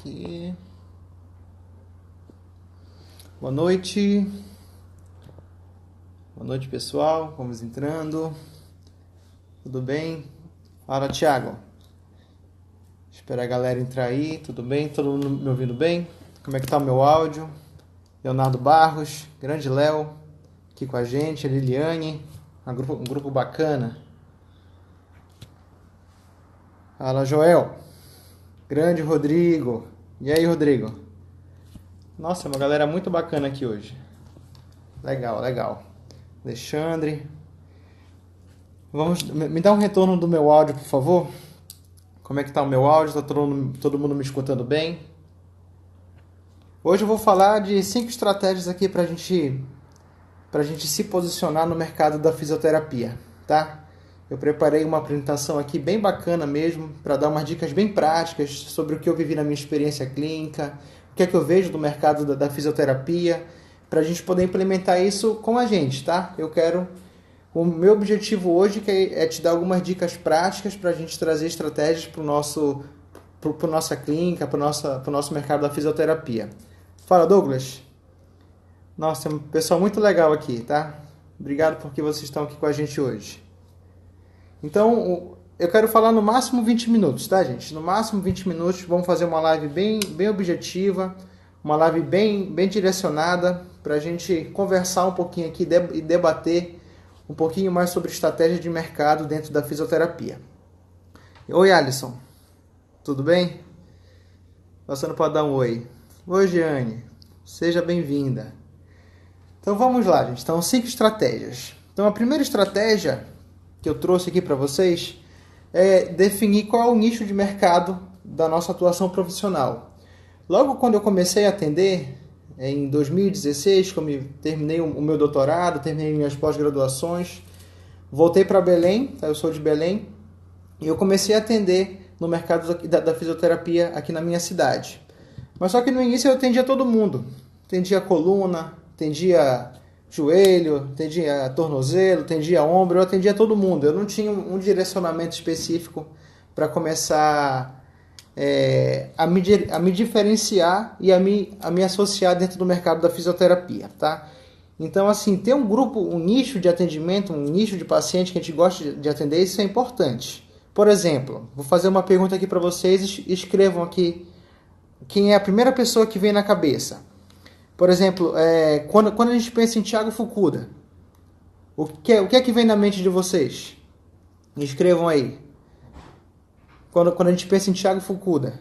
aqui. Boa noite. Boa noite, pessoal. Vamos entrando. Tudo bem? Fala, Thiago. Espera a galera entrar aí. Tudo bem? Todo mundo me ouvindo bem? Como é que tá o meu áudio? Leonardo Barros, grande Léo, aqui com a gente. A Liliane, um grupo bacana. Fala, Joel. Grande Rodrigo. E aí, Rodrigo? Nossa, é uma galera muito bacana aqui hoje. Legal, legal. Alexandre. Me dá um retorno do meu áudio, por favor. Como é que tá o meu áudio? Tá todo mundo me escutando bem? Hoje eu vou falar de 5 estratégias aqui pra gente se posicionar no mercado da fisioterapia, tá? Eu preparei uma apresentação aqui bem bacana mesmo, para dar umas dicas bem práticas sobre o que eu vivi na minha experiência clínica, o que é que eu vejo do mercado da fisioterapia, para a gente poder implementar isso com a gente, tá? O meu objetivo hoje é te dar algumas dicas práticas para a gente trazer estratégias para nossa clínica, para o nosso mercado da fisioterapia. Fala, Douglas. Nossa, tem um pessoal muito legal aqui, tá? Obrigado porque vocês estão aqui com a gente hoje. Então, eu quero falar no máximo 20 minutos, tá, gente? No máximo 20 minutos, vamos fazer uma live bem objetiva, uma live bem direcionada, para a gente conversar um pouquinho aqui e debater um pouquinho mais sobre estratégia de mercado dentro da fisioterapia. Oi, Alisson. Tudo bem? Passando para dar um oi. Oi, Giane. Seja bem-vinda. Então, vamos lá, gente. Então, 5 estratégias. Então, a primeira estratégia que eu trouxe aqui para vocês é definir qual é o nicho de mercado da nossa atuação profissional. Logo quando eu comecei a atender, em 2016, quando eu terminei o meu doutorado, terminei minhas pós-graduações, voltei para Belém, eu sou de Belém, e eu comecei a atender no mercado da fisioterapia aqui na minha cidade. Mas só que no início eu atendia todo mundo, atendia coluna, atendia joelho, atendia tornozelo, atendia ombro, eu atendia todo mundo. Eu não tinha um direcionamento específico para começar a me diferenciar e a me associar dentro do mercado da fisioterapia, tá? Então, assim, ter um grupo, um nicho de atendimento, um nicho de paciente que a gente gosta de atender, isso é importante. Por exemplo, vou fazer uma pergunta aqui para vocês, escrevam aqui quem é a primeira pessoa que vem na cabeça. Por exemplo, quando a gente pensa em Thiago Fukuda, o que é que vem na mente de vocês? Escrevam aí. Quando a gente pensa em Thiago Fukuda,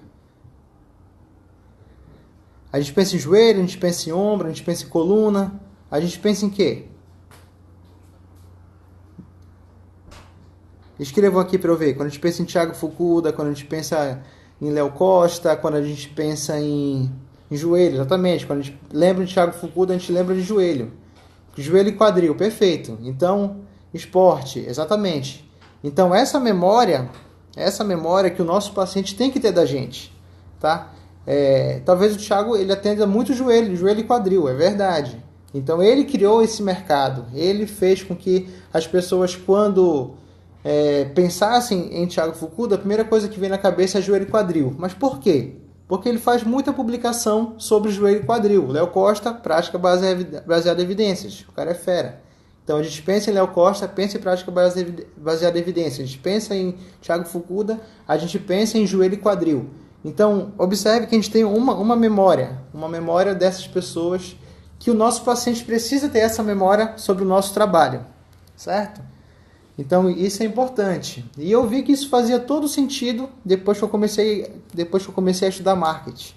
a gente pensa em joelho, a gente pensa em ombro, a gente pensa em coluna, a gente pensa em quê? Escrevam aqui para eu ver. Quando a gente pensa em Thiago Fukuda, quando a gente pensa em Léo Costa, quando a gente pensa em joelho, exatamente. Quando a gente lembra de Thiago Fukuda, a gente lembra de joelho. Joelho e quadril, perfeito. Então, esporte, exatamente. Então, essa memória que o nosso paciente tem que ter da gente, tá? Talvez o Thiago, ele atenda muito joelho e quadril, é verdade. Então, ele criou esse mercado. Ele fez com que as pessoas, quando pensassem em Thiago Fukuda, a primeira coisa que vem na cabeça é joelho e quadril. Mas por quê? Porque ele faz muita publicação sobre joelho e quadril. Léo Costa, prática baseada em evidências. O cara é fera. Então a gente pensa em Léo Costa, pensa em prática baseada em evidências. A gente pensa em Thiago Fukuda, a gente pensa em joelho e quadril. Então observe que a gente tem uma memória dessas pessoas, que o nosso paciente precisa ter essa memória sobre o nosso trabalho, certo? Então isso é importante. E eu vi que isso fazia todo sentido depois que eu comecei a estudar marketing.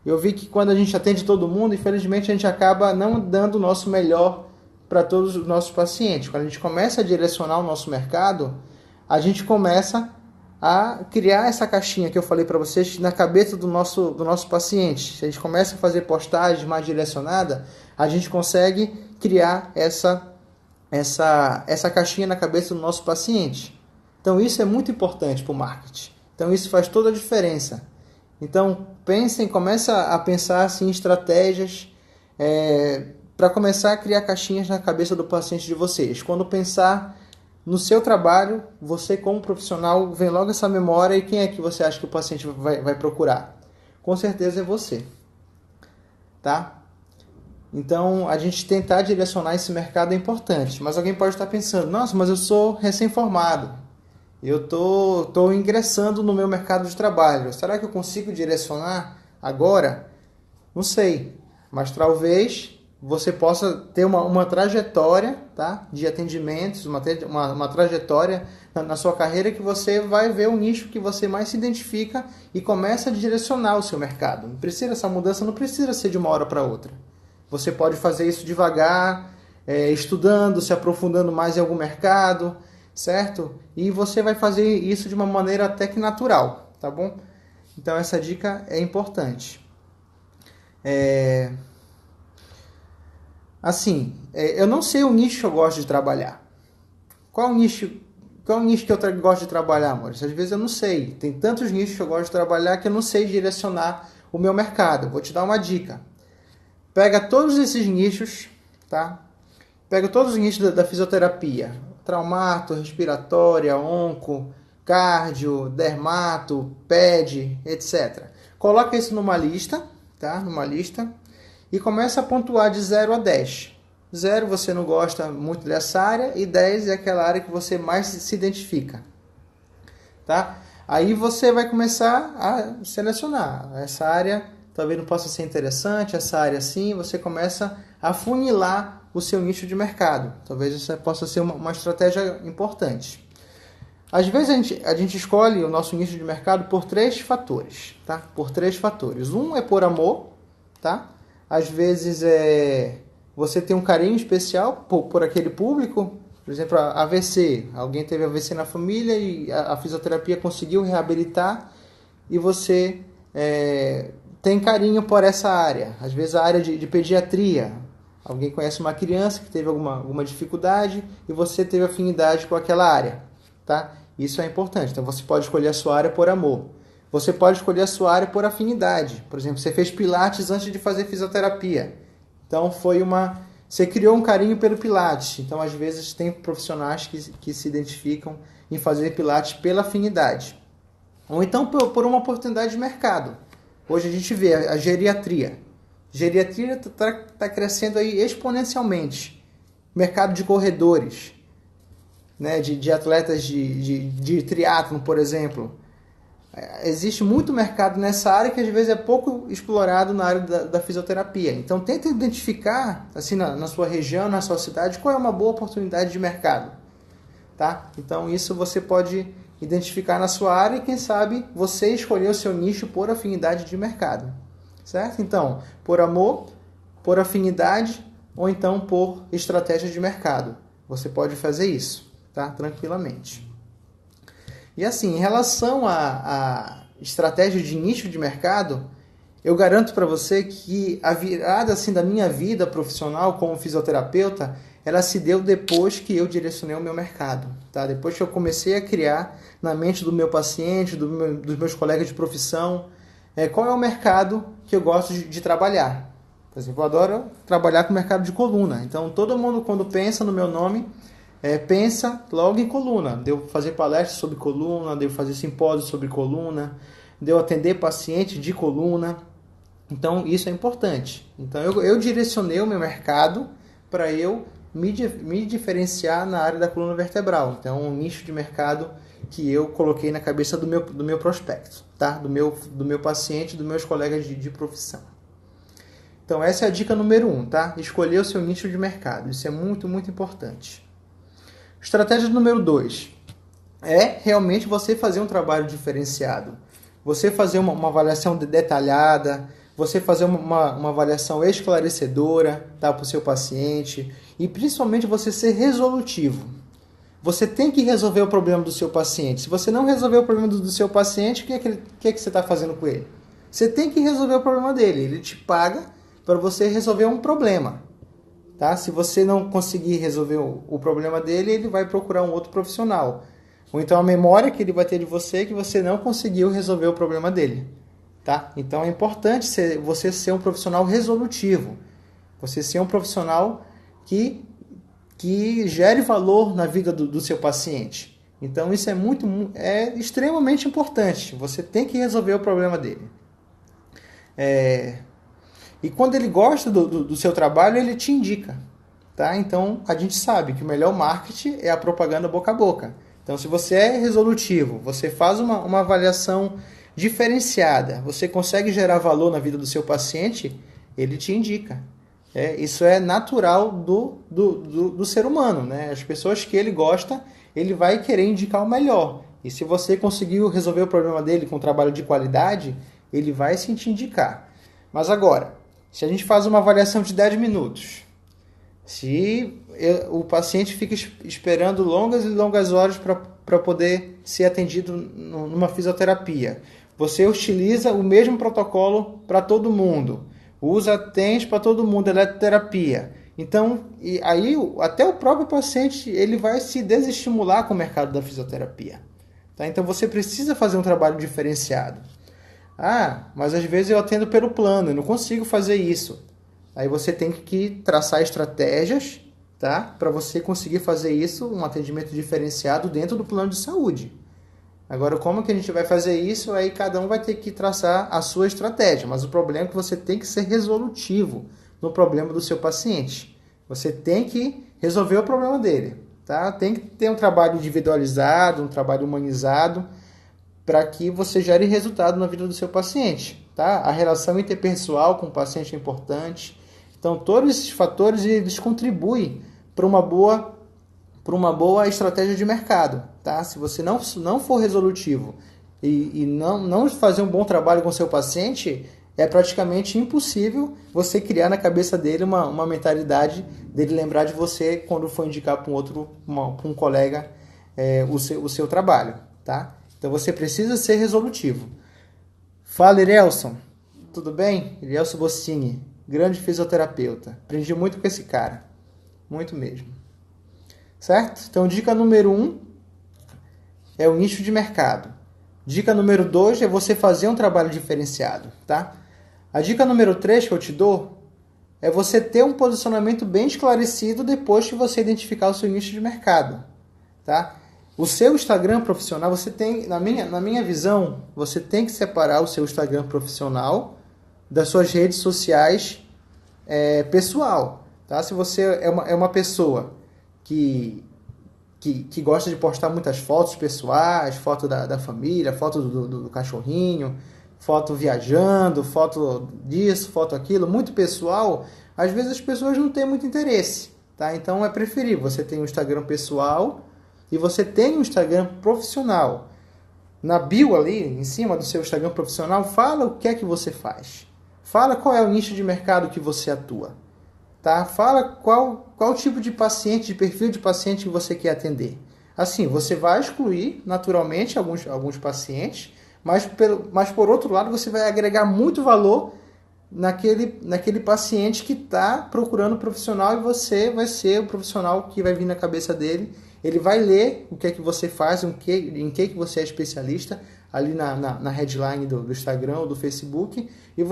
Eu vi que quando a gente atende todo mundo, infelizmente a gente acaba não dando o nosso melhor para todos os nossos pacientes. Quando a gente começa a direcionar o nosso mercado, a gente começa a criar essa caixinha que eu falei para vocês na cabeça do nosso paciente. Se a gente começa a fazer postagens mais direcionadas, a gente consegue criar essa caixinha na cabeça do nosso paciente. Então isso é muito importante para o marketing. Então isso faz toda a diferença. Então começa a pensar assim, em estratégias para começar a criar caixinhas na cabeça do paciente de vocês. Quando pensar no seu trabalho, você como profissional, vem logo essa memória, e quem é que você acha que o paciente vai procurar? com certeza é você, tá? Então, a gente tentar direcionar esse mercado é importante. Mas alguém pode estar pensando, nossa, mas eu sou recém-formado, eu tô ingressando no meu mercado de trabalho, será que eu consigo direcionar agora? Não sei, mas talvez você possa ter uma trajetória, tá, de atendimentos, uma trajetória na sua carreira que você vai ver o nicho que você mais se identifica e começa a direcionar o seu mercado. Essa mudança não precisa ser de uma hora para outra. Você pode fazer isso devagar, estudando, se aprofundando mais em algum mercado, certo? E você vai fazer isso de uma maneira até que natural, tá bom? Então essa dica é importante. Eu não sei o nicho que eu gosto de trabalhar. Qual o nicho que eu gosto de trabalhar, amor? Às vezes eu não sei. Tem tantos nichos que eu gosto de trabalhar que eu não sei direcionar o meu mercado. Vou te dar uma dica. Pega todos esses nichos, tá? Pega todos os nichos da fisioterapia. Traumato, respiratória, onco, cardio, dermato, ped, etc. Coloca isso numa lista, tá? Numa lista. E começa a pontuar de 0 a 10. 0 você não gosta muito dessa área e 10 é aquela área que você mais se identifica. Tá? Aí você vai começar a selecionar. Essa área talvez não possa ser interessante, essa área sim. Você começa a funilar o seu nicho de mercado. Talvez isso possa ser uma estratégia importante. Às vezes a gente escolhe o nosso nicho de mercado por 3 fatores. Tá? Por 3 fatores. Um é por amor, tá? Às vezes você tem um carinho especial por aquele público. Por exemplo, AVC. Alguém teve AVC na família e a fisioterapia conseguiu reabilitar e você tem carinho por essa área. Às vezes a área de pediatria. Alguém conhece uma criança que teve alguma dificuldade e você teve afinidade com aquela área. Tá? Isso é importante. Então você pode escolher a sua área por amor. Você pode escolher a sua área por afinidade. Por exemplo, você fez pilates antes de fazer fisioterapia. Então, você criou um carinho pelo pilates. Então, às vezes, tem profissionais que se identificam em fazer pilates pela afinidade. Ou então, por uma oportunidade de mercado. Hoje a gente vê a geriatria. Geriatria está crescendo aí exponencialmente. Mercado de corredores, né? de atletas de triatlon, por exemplo. Existe muito mercado nessa área que às vezes é pouco explorado na área da fisioterapia. Então tenta identificar assim, na sua região, na sua cidade, qual é uma boa oportunidade de mercado. Tá? Então isso você pode identificar na sua área e quem sabe você escolher o seu nicho por afinidade de mercado. Certo? Então, por amor, por afinidade ou então por estratégia de mercado. Você pode fazer isso, tá? Tranquilamente. E assim, em relação à estratégia de nicho de mercado, eu garanto para você que a virada assim, da minha vida profissional como fisioterapeuta, ela se deu depois que eu direcionei o meu mercado. Tá? Depois que eu comecei a criar na mente do meu paciente, dos meus colegas de profissão, qual é o mercado que eu gosto de trabalhar. Por exemplo, eu adoro trabalhar com o mercado de coluna. Então, todo mundo quando pensa no meu nome, pensa logo em coluna. Devo fazer palestras sobre coluna, devo fazer simpósios sobre coluna, devo atender pacientes de coluna. Então isso é importante. Então eu direcionei o meu mercado para eu me diferenciar na área da coluna vertebral. Então um nicho de mercado que eu coloquei na cabeça do meu prospecto, tá? do meu paciente, dos meus colegas de profissão. Então essa é a dica número 1, tá? Escolher o seu nicho de mercado. Isso é muito, muito importante. Estratégia número 2 é realmente você fazer um trabalho diferenciado. Você fazer uma avaliação detalhada, você fazer uma avaliação esclarecedora, tá, para o seu paciente e principalmente você ser resolutivo. Você tem que resolver o problema do seu paciente. Se você não resolver o problema do seu paciente, o que é que você está fazendo com ele? Você tem que resolver o problema dele. Ele te paga para você resolver um problema. Tá? Se você não conseguir resolver o problema dele, ele vai procurar um outro profissional. Ou então a memória que ele vai ter de você é que você não conseguiu resolver o problema dele. Tá? Então é importante você ser um profissional resolutivo. Você ser um profissional que gere valor na vida do seu paciente. Então isso é extremamente importante. Você tem que resolver o problema dele. E quando ele gosta do seu trabalho, ele te indica. Tá? Então, a gente sabe que o melhor marketing é a propaganda boca a boca. Então, se você é resolutivo, você faz uma avaliação diferenciada, você consegue gerar valor na vida do seu paciente, ele te indica. Isso é natural do ser humano. Né? As pessoas que ele gosta, ele vai querer indicar o melhor. E se você conseguiu resolver o problema dele com um trabalho de qualidade, ele vai sim te indicar. Mas agora, se a gente faz uma avaliação de 10 minutos, se o paciente fica esperando longas e longas horas para poder ser atendido numa fisioterapia, você utiliza o mesmo protocolo para todo mundo, usa TENS para todo mundo, eletroterapia. Então, aí até o próprio paciente ele vai se desestimular com o mercado da fisioterapia. Tá? Então, você precisa fazer um trabalho diferenciado. Mas às vezes eu atendo pelo plano, eu não consigo fazer isso. Aí você tem que traçar estratégias, tá? Para você conseguir fazer isso, um atendimento diferenciado dentro do plano de saúde. Agora, como que a gente vai fazer isso? Aí cada um vai ter que traçar a sua estratégia. Mas o problema é que você tem que ser resolutivo no problema do seu paciente. Você tem que resolver o problema dele, tá? Tem que ter um trabalho individualizado, um trabalho humanizado, para que você gere resultado na vida do seu paciente, tá? A relação interpessoal com o paciente é importante. Então, todos esses fatores eles contribuem para uma boa estratégia de mercado, tá? Se você não for resolutivo e não fazer um bom trabalho com o seu paciente, é praticamente impossível você criar na cabeça dele uma mentalidade dele lembrar de você quando for indicar para um colega o seu trabalho, tá? Então você precisa ser resolutivo. Fala, Irielson. Tudo bem? Irielson Bossini, grande fisioterapeuta. Aprendi muito com esse cara. Muito mesmo. Certo? Então, dica número 1 é o nicho de mercado. Dica número 2 é você fazer um trabalho diferenciado, tá? A dica número 3 que eu te dou é você ter um posicionamento bem esclarecido depois que você identificar o seu nicho de mercado, tá? O seu Instagram profissional, você tem, na minha visão, você tem que separar o seu Instagram profissional das suas redes sociais pessoal. Tá? Se você é uma pessoa que gosta de postar muitas fotos pessoais, foto da família, foto do cachorrinho, foto viajando, foto disso, foto aquilo, muito pessoal, às vezes as pessoas não têm muito interesse. Tá? Então é preferível você ter um Instagram pessoal e você tem um Instagram profissional. Na bio ali, em cima do seu Instagram profissional, fala o que é que você faz. Fala qual é o nicho de mercado que você atua. Tá? Fala qual tipo de paciente, de perfil de paciente que você quer atender. Assim, você vai excluir naturalmente alguns pacientes, mas por outro lado você vai agregar muito valor naquele paciente que está procurando um profissional e você vai ser o profissional que vai vir na cabeça dele. Ele vai ler o que é que você faz, em que você é especialista, ali na headline do Instagram ou do Facebook, e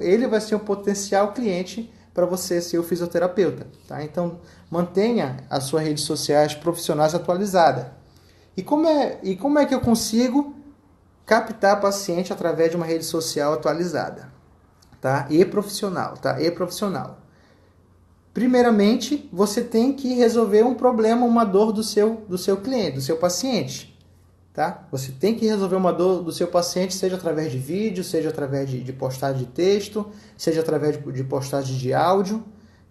ele vai ser um potencial cliente para você ser o fisioterapeuta. Tá? Então, mantenha as suas redes sociais profissionais atualizadas. E como é que eu consigo captar paciente através de uma rede social atualizada? Tá? E profissional. Tá? E profissional. Primeiramente, você tem que resolver um problema, uma dor do seu cliente, do seu paciente. Tá? Você tem que resolver uma dor do seu paciente, seja através de vídeo, seja através de postagem de texto, seja através de postagem de áudio.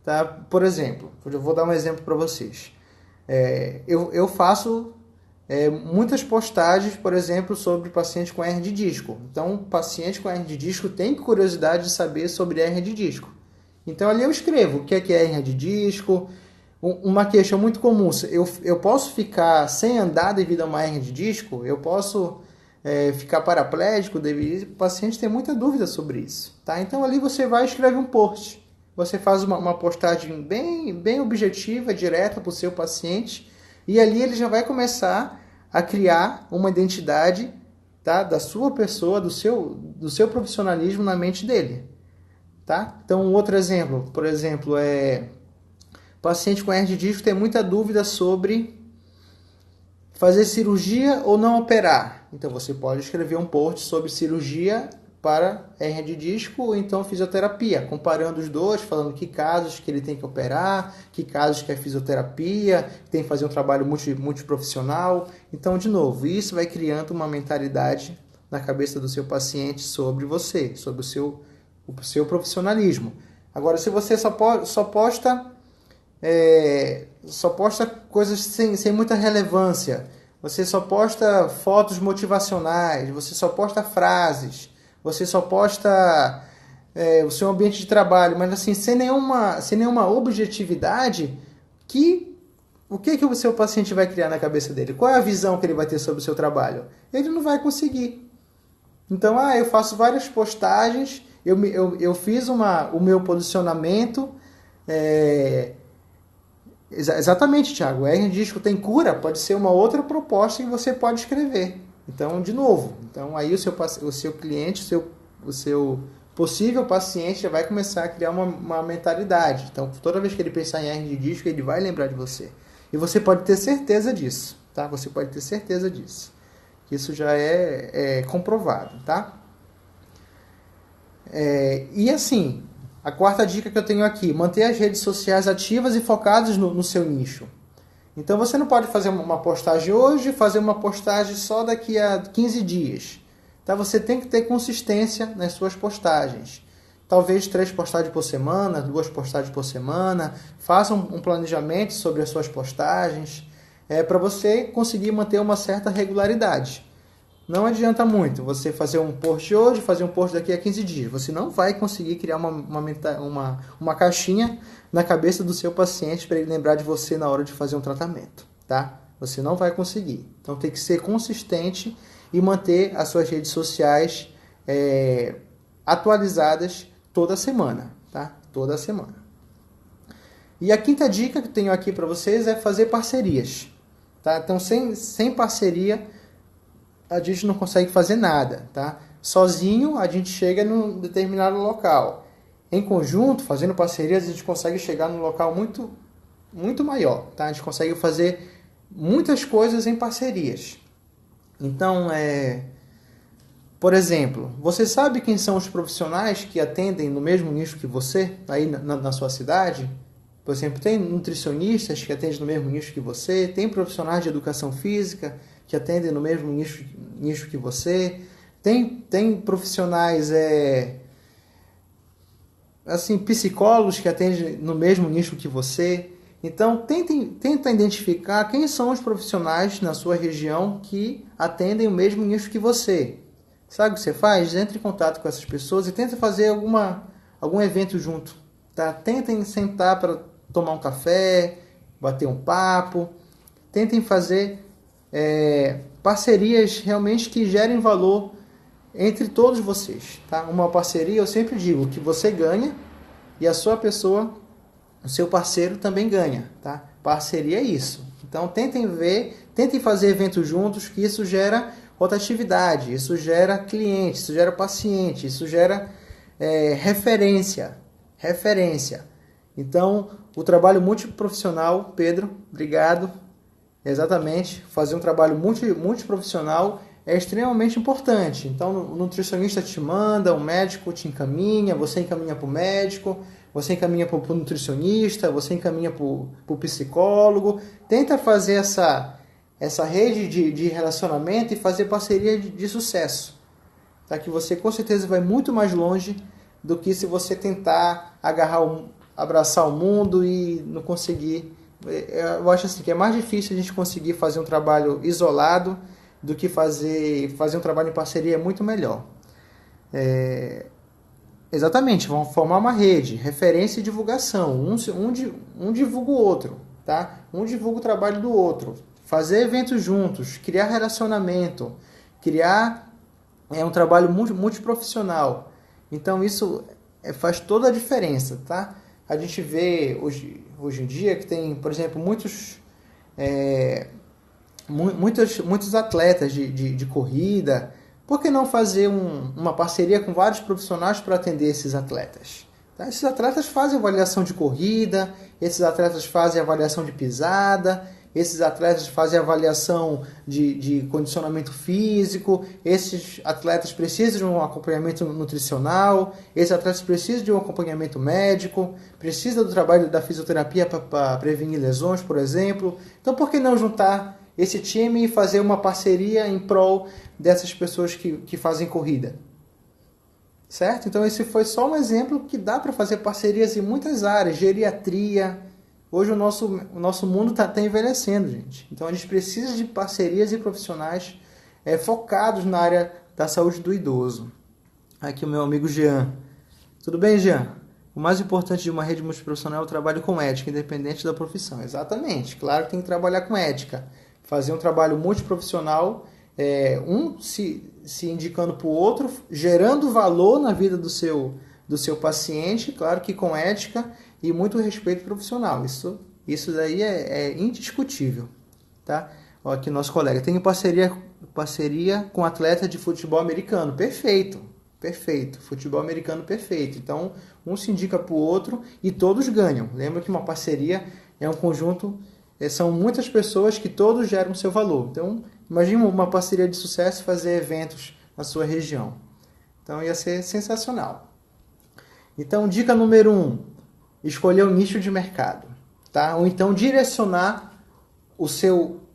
Tá? Por exemplo, eu vou dar um exemplo para vocês. Eu faço muitas postagens, por exemplo, sobre paciente com hernia de disco. Então, o paciente com hernia de disco tem curiosidade de saber sobre hernia de disco. Então, ali eu escrevo o que é hernia de disco. Uma queixa muito comum, eu posso ficar sem andar devido a uma hernia de disco? Eu posso ficar paraplégico devido... O paciente tem muita dúvida sobre isso. Tá? Então, ali você vai e escreve um post. Você faz uma postagem bem objetiva, direta para o seu paciente, e ali ele já vai começar a criar uma identidade, tá, da sua pessoa, do seu profissionalismo na mente dele. Tá? Então, um outro exemplo, por exemplo, paciente com hernia de disco tem muita dúvida sobre fazer cirurgia ou não operar. Então, você pode escrever um post sobre cirurgia para hernia de disco ou então fisioterapia, comparando os dois, falando que casos que ele tem que operar, que casos que é fisioterapia, tem que fazer um trabalho multiprofissional. Então, de novo, isso vai criando uma mentalidade na cabeça do seu paciente sobre você, sobre o seu profissionalismo. Agora, se você só posta coisas sem muita relevância, você só posta fotos motivacionais, você só posta frases, você só posta o seu ambiente de trabalho, mas assim, sem nenhuma objetividade, o que o seu paciente vai criar na cabeça dele? Qual é a visão que ele vai ter sobre o seu trabalho? Ele não vai conseguir. Então, eu faço várias postagens, eu fiz o meu posicionamento. Exatamente, Thiago. Hernia de disco tem cura? Pode ser uma outra proposta que você pode escrever. Então, de novo, aí o seu cliente, o seu possível paciente já vai começar a criar uma mentalidade. Então, toda vez que ele pensar em hernia de disco, ele vai lembrar de você. E você pode ter certeza disso, tá? Você pode ter certeza disso. Isso já é comprovado, tá? E assim, a quarta dica que eu tenho aqui, manter as redes sociais ativas e focadas no seu nicho. Então você não pode fazer uma postagem hoje e fazer uma postagem só daqui a 15 dias. Tá? Você tem que ter consistência nas suas postagens. Talvez 3 postagens por semana, 2 postagens por semana. Faça um planejamento sobre as suas postagens. Para você conseguir manter uma certa regularidade. Não adianta muito você fazer um post hoje, fazer um post daqui a 15 dias. Você não vai conseguir criar uma caixinha na cabeça do seu paciente para ele lembrar de você na hora de fazer um tratamento, tá? Você não vai conseguir. Então tem que ser consistente e manter as suas redes sociais atualizadas toda semana, tá? Toda semana. E a quinta dica que eu tenho aqui para vocês é fazer parcerias, tá? Então sem parceria a gente não consegue fazer nada, tá? Sozinho a gente chega num determinado local. Em conjunto, fazendo parcerias, a gente consegue chegar num local muito, muito maior, tá? A gente consegue fazer muitas coisas em parcerias. Então, por exemplo, você sabe quem são os profissionais que atendem no mesmo nicho que você, aí na sua cidade? Por exemplo, tem nutricionistas que atendem no mesmo nicho que você, tem profissionais de educação física que atendem no mesmo nicho que você, tem profissionais psicólogos que atendem no mesmo nicho que você. Então, tenta identificar quem são os profissionais na sua região que atendem o mesmo nicho que você. Sabe o que você faz? Entre em contato com essas pessoas e tenta fazer algum evento junto. Tá? Tentem sentar para tomar um café, bater um papo. Tentem fazer parcerias realmente que gerem valor entre todos vocês. Tá? Uma parceria, eu sempre digo, que você ganha e a sua pessoa, o seu parceiro também ganha. Tá? Parceria é isso. Então tentem fazer eventos juntos, que isso gera rotatividade, isso gera cliente, isso gera paciente, isso gera referência. Então, o trabalho multiprofissional, Pedro, obrigado. Exatamente, fazer um trabalho multiprofissional é extremamente importante. Então, o nutricionista te manda, o médico te encaminha, você encaminha para o médico, você encaminha para o nutricionista, você encaminha para o psicólogo. Tenta fazer essa rede de relacionamento e fazer parceria de sucesso. Tá? Que você com certeza vai muito mais longe do que se você tentar abraçar o mundo e não conseguir. Eu acho assim que é mais difícil a gente conseguir fazer um trabalho isolado do que fazer um trabalho em parceria é muito melhor. Exatamente, vão formar uma rede, referência e divulgação. Um divulga o outro, tá? Um divulga o trabalho do outro. Fazer eventos juntos, criar relacionamento, criar um trabalho multiprofissional. Então isso faz toda a diferença, tá? A gente vê hoje em dia que tem, por exemplo, muitos atletas de corrida. Por que não fazer uma parceria com vários profissionais para atender esses atletas? Tá? Esses atletas fazem avaliação de corrida, esses atletas fazem avaliação de pisada. esses atletas fazem avaliação de condicionamento físico, esses atletas precisam de um acompanhamento nutricional, esses atletas precisam de um acompanhamento médico, precisam do trabalho da fisioterapia para prevenir lesões, por exemplo. Então, por que não juntar esse time e fazer uma parceria em prol dessas pessoas que fazem corrida? Certo? Então esse foi só um exemplo que dá para fazer parcerias em muitas áreas, geriatria. Hoje o nosso mundo está envelhecendo, gente. Então a gente precisa de parcerias e profissionais focados na área da saúde do idoso. Aqui o meu amigo Jean. Tudo bem, Jean? O mais importante de uma rede multiprofissional é o trabalho com ética, independente da profissão. Exatamente. Claro que tem que trabalhar com ética. Fazer um trabalho multiprofissional, se indicando para o outro, gerando valor na vida do seu paciente, claro que com ética e muito respeito profissional. Isso daí é indiscutível. Tá? Ó, aqui nosso colega. Tenho parceria com atleta de futebol americano. Perfeito. Futebol americano perfeito. Então, um se indica para o outro e todos ganham. Lembra que uma parceria é um conjunto, são muitas pessoas que todos geram seu valor. Então, imagine uma parceria de sucesso fazer eventos na sua região. Então, ia ser sensacional. Então, dica número 1, escolher um nicho de mercado. Tá? Ou então, direcionar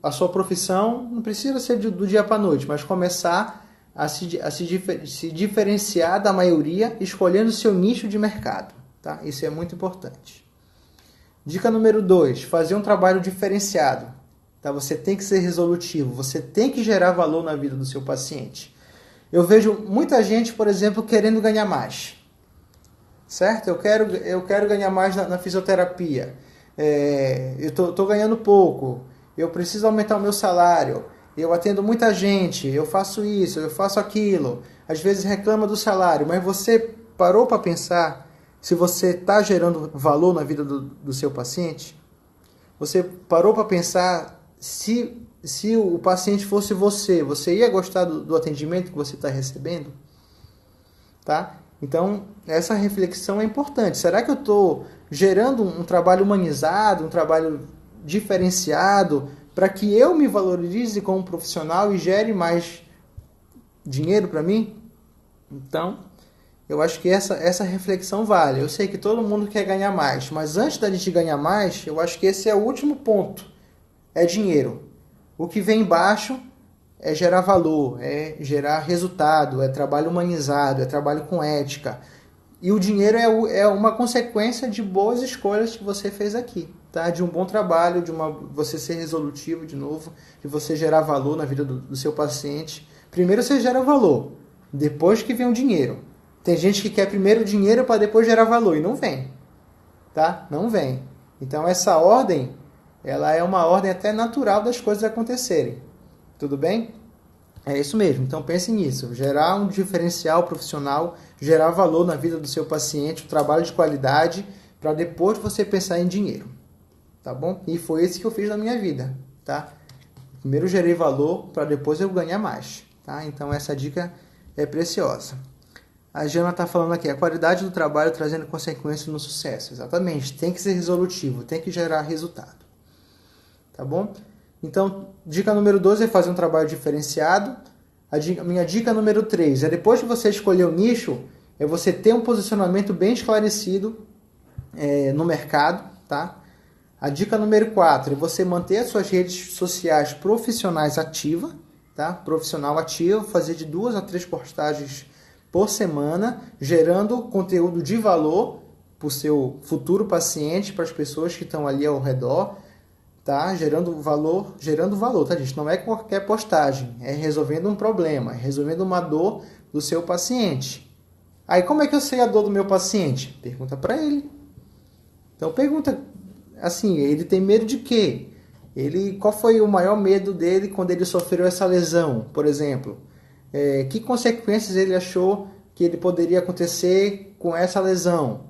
a sua profissão, não precisa ser do dia para a noite, mas começar a se diferenciar da maioria, escolhendo o seu nicho de mercado. Tá? Isso é muito importante. Dica número 2, fazer um trabalho diferenciado. Tá? Você tem que ser resolutivo, você tem que gerar valor na vida do seu paciente. Eu vejo muita gente, por exemplo, querendo ganhar mais. Certo? Eu quero ganhar mais na fisioterapia. Eu estou ganhando pouco, eu preciso aumentar o meu salário, eu atendo muita gente, eu faço isso, eu faço aquilo. Às vezes reclama do salário, mas você parou para pensar se você está gerando valor na vida do seu paciente? Você parou para pensar se o paciente fosse você ia gostar do atendimento que você está recebendo? Tá? Então, essa reflexão é importante. Será que eu estou gerando um trabalho humanizado, um trabalho diferenciado, para que eu me valorize como profissional e gere mais dinheiro para mim? Então, eu acho que essa reflexão vale. Eu sei que todo mundo quer ganhar mais, mas antes da gente ganhar mais, eu acho que esse é o último ponto. É dinheiro. O que vem embaixo é gerar valor, é gerar resultado, é trabalho humanizado, é trabalho com ética. E o dinheiro é uma consequência de boas escolhas que você fez aqui. Tá? De um bom trabalho, você ser resolutivo de novo, de você gerar valor na vida do seu paciente. Primeiro você gera valor, depois que vem o dinheiro. Tem gente que quer primeiro o dinheiro para depois gerar valor, e não vem. Tá? Não vem. Então essa ordem, ela é uma ordem até natural das coisas acontecerem. Tudo bem? É isso mesmo. Então pense nisso. Gerar um diferencial profissional, gerar valor na vida do seu paciente, um trabalho de qualidade, para depois você pensar em dinheiro. Tá bom? E foi isso que eu fiz na minha vida. Tá? Primeiro eu gerei valor, para depois eu ganhar mais. Tá? Então essa dica é preciosa. A Jana está falando aqui, a qualidade do trabalho trazendo consequências no sucesso. Exatamente, tem que ser resolutivo, tem que gerar resultado. Tá bom? Então, dica número 2 é fazer um trabalho diferenciado. Minha dica número 3 é, depois que você escolher o nicho, é você ter um posicionamento bem esclarecido no mercado. Tá? A dica número 4 é você manter as suas redes sociais profissionais ativas. Tá? Profissional ativo, fazer de 2 a 3 postagens por semana, gerando conteúdo de valor para o seu futuro paciente, para as pessoas que estão ali ao redor, tá? Gerando valor, tá, gente? Não é qualquer postagem, é resolvendo um problema, é resolvendo uma dor do seu paciente. Aí, como é que eu sei a dor do meu paciente? Pergunta para ele. Então, pergunta assim, ele tem medo de quê? Qual foi o maior medo dele quando ele sofreu essa lesão, por exemplo? Que consequências ele achou que ele poderia acontecer com essa lesão,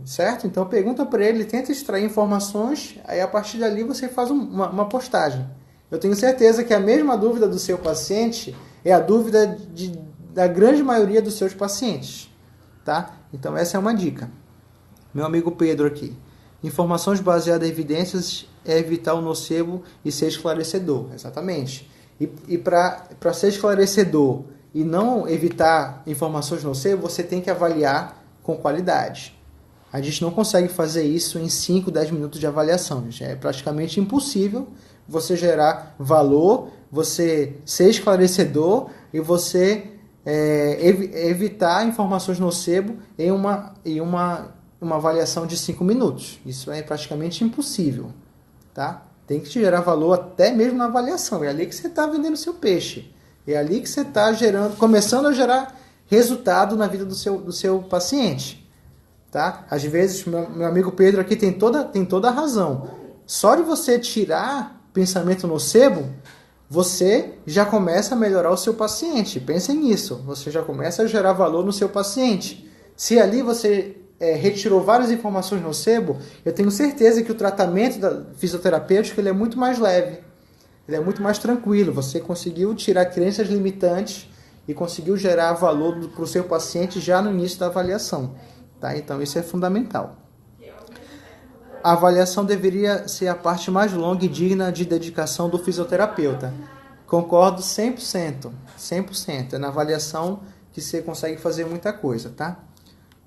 certo? Então pergunta para ele, tenta extrair informações, aí a partir dali você faz uma postagem. Eu tenho certeza que a mesma dúvida do seu paciente é a dúvida da grande maioria dos seus pacientes, tá? Então essa é uma dica. Meu amigo Pedro aqui. Informações baseadas em evidências é evitar o nocebo e ser esclarecedor. Exatamente. E para ser esclarecedor e não evitar informações nocebas, você tem que avaliar com qualidade. A gente não consegue fazer isso em 5, 10 minutos de avaliação. É praticamente impossível você gerar valor, você ser esclarecedor e você evitar informações nocebo em uma avaliação de 5 minutos. Isso é praticamente impossível. Tá? Tem que te gerar valor até mesmo na avaliação. É ali que você está vendendo seu peixe. É ali que você está começando a gerar resultado na vida do seu paciente. Tá? Às vezes, meu amigo Pedro aqui tem toda a razão. Só de você tirar pensamento nocebo, você já começa a melhorar o seu paciente. Pensem nisso. Você já começa a gerar valor no seu paciente. Se ali você retirou várias informações nocebo, eu tenho certeza que o tratamento fisioterapêutico ele é muito mais leve. Ele é muito mais tranquilo. Você conseguiu tirar crenças limitantes e conseguiu gerar valor para o seu paciente já no início da avaliação. Tá? Então, isso é fundamental. A avaliação deveria ser a parte mais longa e digna de dedicação do fisioterapeuta. Concordo 100%. 100%. É na avaliação que você consegue fazer muita coisa, tá?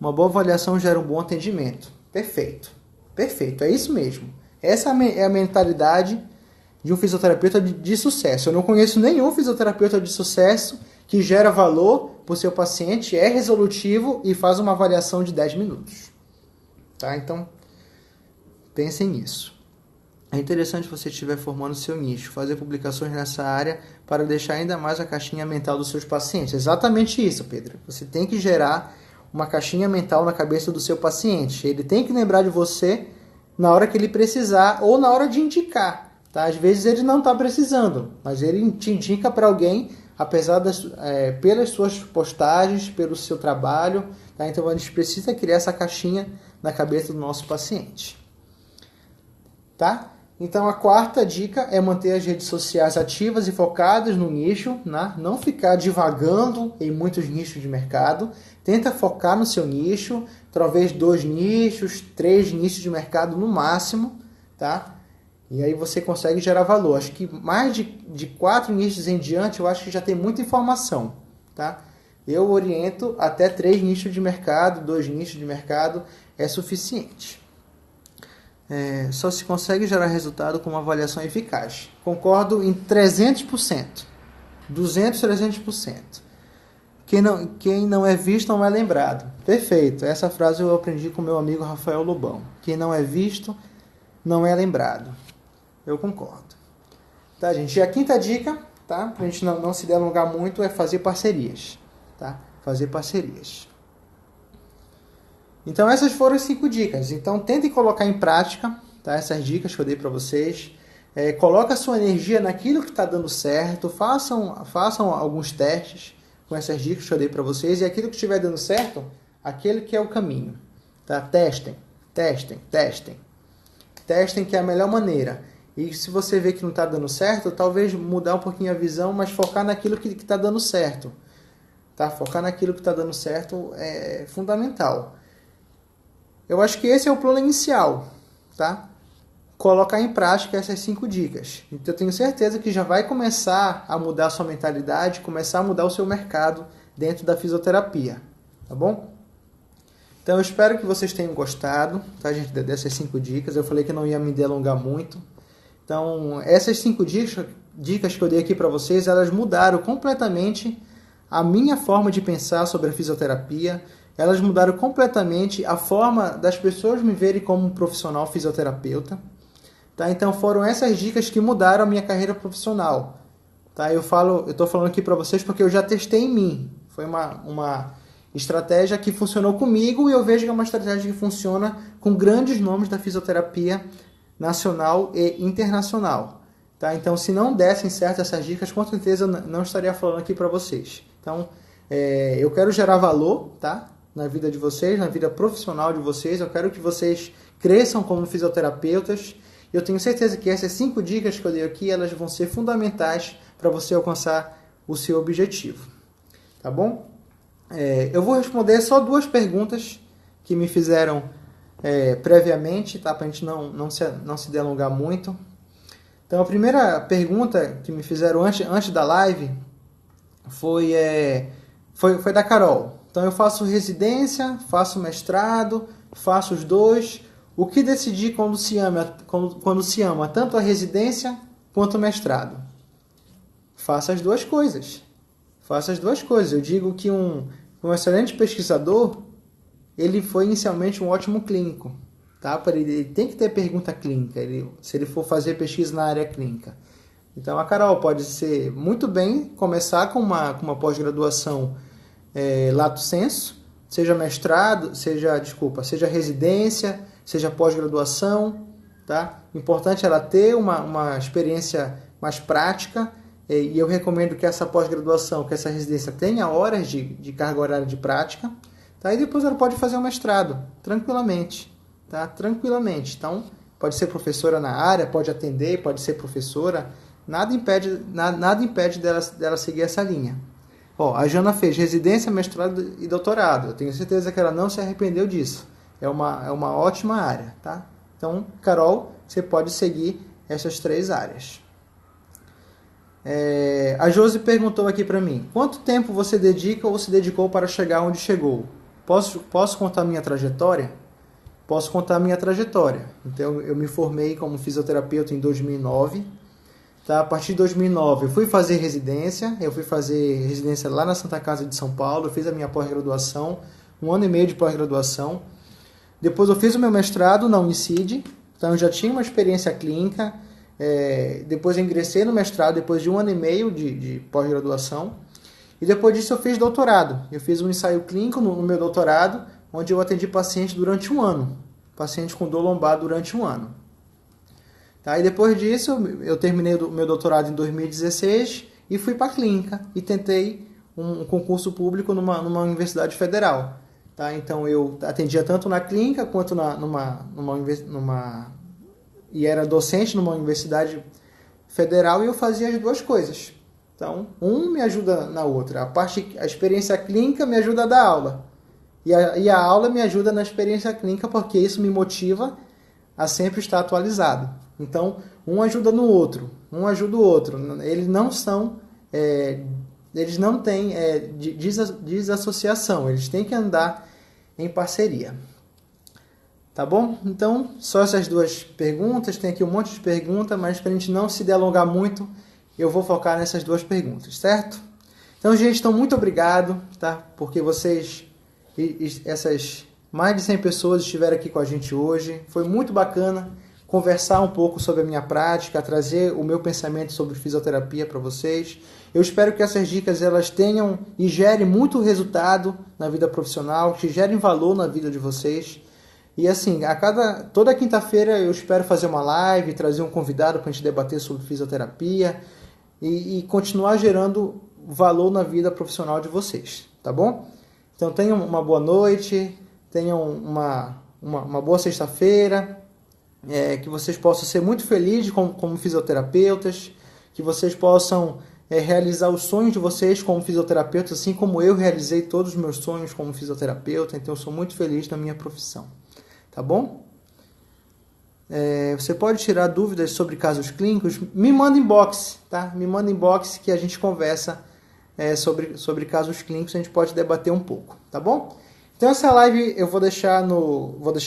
Uma boa avaliação gera um bom atendimento. Perfeito. Perfeito. É isso mesmo. Essa é a mentalidade de um fisioterapeuta de sucesso. Eu não conheço nenhum fisioterapeuta de sucesso que gera valor para o seu paciente, é resolutivo e faz uma avaliação de 10 minutos. Tá? Então, pensem nisso. É interessante você estiver formando seu nicho, fazer publicações nessa área para deixar ainda mais a caixinha mental dos seus pacientes. Exatamente isso, Pedro. Você tem que gerar uma caixinha mental na cabeça do seu paciente. Ele tem que lembrar de você na hora que ele precisar ou na hora de indicar. Tá? Às vezes ele não está precisando, mas ele te indica para alguém apesar pelas suas postagens, pelo seu trabalho. Tá? Então a gente precisa criar essa caixinha na cabeça do nosso paciente. Tá? Então a quarta dica é manter as redes sociais ativas e focadas no nicho, né? Não ficar divagando em muitos nichos de mercado. Tenta focar no seu nicho, talvez 2 nichos, 3 nichos de mercado no máximo, tá? E aí você consegue gerar valor. Acho que mais de 4 nichos em diante, eu acho que já tem muita informação, tá? Eu oriento até 3 nichos de mercado, 2 nichos de mercado é suficiente. Só se consegue gerar resultado com uma avaliação eficaz. Concordo em 300%. 300%. Quem não é visto não é lembrado. Perfeito. Essa frase eu aprendi com meu amigo Rafael Lobão. Quem não é visto não é lembrado. Eu concordo. Tá, gente? E a quinta dica, tá? Pra gente não se delongar muito, é fazer parcerias. Tá? Fazer parcerias. Então essas foram as 5 dicas. Então tentem colocar em prática, tá? Essas dicas que eu dei para vocês. Coloca a sua energia naquilo que está dando certo. Façam alguns testes com essas dicas que eu dei para vocês. E aquilo que estiver dando certo, aquele que é o caminho. Tá? Testem que é a melhor maneira. E se você vê que não está dando certo, talvez mudar um pouquinho a visão, mas focar naquilo que está dando certo. Tá? Focar naquilo que está dando certo é fundamental. Eu acho que esse é o plano inicial, tá? Colocar em prática essas 5 dicas. Então eu tenho certeza que já vai começar a mudar a sua mentalidade, começar a mudar o seu mercado dentro da fisioterapia, tá bom? Então eu espero que vocês tenham gostado, tá, gente, dessas 5 dicas. Eu falei que não ia me delongar muito. Então essas 5 dicas que eu dei aqui para vocês, elas mudaram completamente a minha forma de pensar sobre a fisioterapia. Elas mudaram completamente a forma das pessoas me verem como um profissional fisioterapeuta. Tá? Então foram essas dicas que mudaram a minha carreira profissional. Tá? Eu estou falando aqui para vocês porque eu já testei em mim. Foi uma estratégia que funcionou comigo e eu vejo que é uma estratégia que funciona com grandes nomes da fisioterapia nacional e internacional. Tá? Então se não dessem certo essas dicas, com certeza eu não estaria falando aqui para vocês. Então eu quero gerar valor, tá? Na vida de vocês, na vida profissional de vocês. Eu quero que vocês cresçam como fisioterapeutas. Eu tenho certeza que essas 5 dicas que eu dei aqui, elas vão ser fundamentais para você alcançar o seu objetivo. Tá bom? Eu vou responder só 2 perguntas que me fizeram previamente, tá? Para a gente não se delongar muito. Então, a primeira pergunta que me fizeram antes da live foi da Carol. Então, eu faço residência, faço mestrado, faço os dois. O que decidir quando se ama tanto a residência quanto o mestrado? Faça as duas coisas. Faça as duas coisas. Eu digo que um excelente pesquisador, ele foi inicialmente um ótimo clínico. Tá? Ele tem que ter pergunta clínica, se ele for fazer pesquisa na área clínica. Então, a Carol pode ser muito bem começar com uma pós-graduação lato sensu, seja mestrado, seja residência, seja pós-graduação. Tá? Importante ela ter uma experiência mais prática, e eu recomendo que essa pós-graduação, que essa residência tenha horas de carga horária de prática. Tá? E depois ela pode fazer um mestrado, tranquilamente. Tá? Tranquilamente. Então, pode ser professora na área, pode atender, pode ser professora. Nada impede dela seguir essa linha. A Jana fez residência, mestrado e doutorado. Eu tenho certeza que ela não se arrependeu disso. É uma ótima área. Tá? Então, Carol, você pode seguir essas 3 áreas. A Josi perguntou aqui para mim: quanto tempo você dedica ou se dedicou para chegar onde chegou? Posso contar minha trajetória? Posso contar minha trajetória. Então, eu me formei como fisioterapeuta em 2009. Tá? A partir de 2009, eu fui fazer residência. Eu fui fazer residência lá na Santa Casa de São Paulo. Eu fiz a minha pós-graduação, 1 ano e meio de pós-graduação. Depois, eu fiz o meu mestrado na Unicid. Então, eu já tinha uma experiência clínica. Depois, eu ingressei no mestrado depois de 1 ano e meio de pós-graduação. E depois disso, eu fiz doutorado. Eu fiz um ensaio clínico no meu doutorado, onde eu atendi paciente durante 1 ano. Paciente com dor lombar durante 1 ano. Tá? E depois disso, eu terminei o meu doutorado em 2016 e fui para a clínica e tentei um concurso público numa universidade federal. Tá? Então, eu atendia tanto na clínica quanto e era docente numa universidade federal, e eu fazia as duas coisas. Então, me ajuda na outra. A experiência clínica me ajuda a dar aula. E a aula me ajuda na experiência clínica, porque isso me motiva a sempre estar atualizado. Então, um ajuda no outro, um ajuda o outro. Eles não têm desassociação, eles têm que andar em parceria. Tá bom? Então, só essas 2 perguntas. Tem aqui um monte de perguntas, mas para a gente não se delongar muito, eu vou focar nessas 2 perguntas, certo? Então, gente, então, muito obrigado, tá? Porque essas mais de 100 pessoas estiveram aqui com a gente hoje. Foi muito bacana conversar um pouco sobre a minha prática, trazer o meu pensamento sobre fisioterapia para vocês. Eu espero que essas dicas elas tenham e gerem muito resultado na vida profissional, que gerem valor na vida de vocês. E assim, toda quinta-feira eu espero fazer uma live, trazer um convidado para a gente debater sobre fisioterapia e continuar gerando valor na vida profissional de vocês, tá bom? Então tenham uma boa noite, tenham uma boa sexta-feira, que vocês possam ser muito felizes como fisioterapeutas, que vocês possam realizar os sonhos de vocês como fisioterapeutas, assim como eu realizei todos os meus sonhos como fisioterapeuta. Então eu sou muito feliz na minha profissão, tá bom? Você pode tirar dúvidas sobre casos clínicos, me manda inbox, tá? Me manda inbox que a gente conversa sobre casos clínicos, a gente pode debater um pouco, tá bom? Então essa live eu vou deixar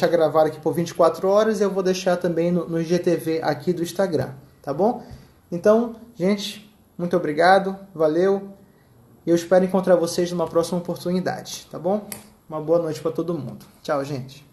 gravada aqui por 24 horas e eu vou deixar também no IGTV aqui do Instagram, tá bom? Então, gente, muito obrigado, valeu. Eu espero encontrar vocês numa próxima oportunidade, tá bom? Uma boa noite para todo mundo. Tchau, gente.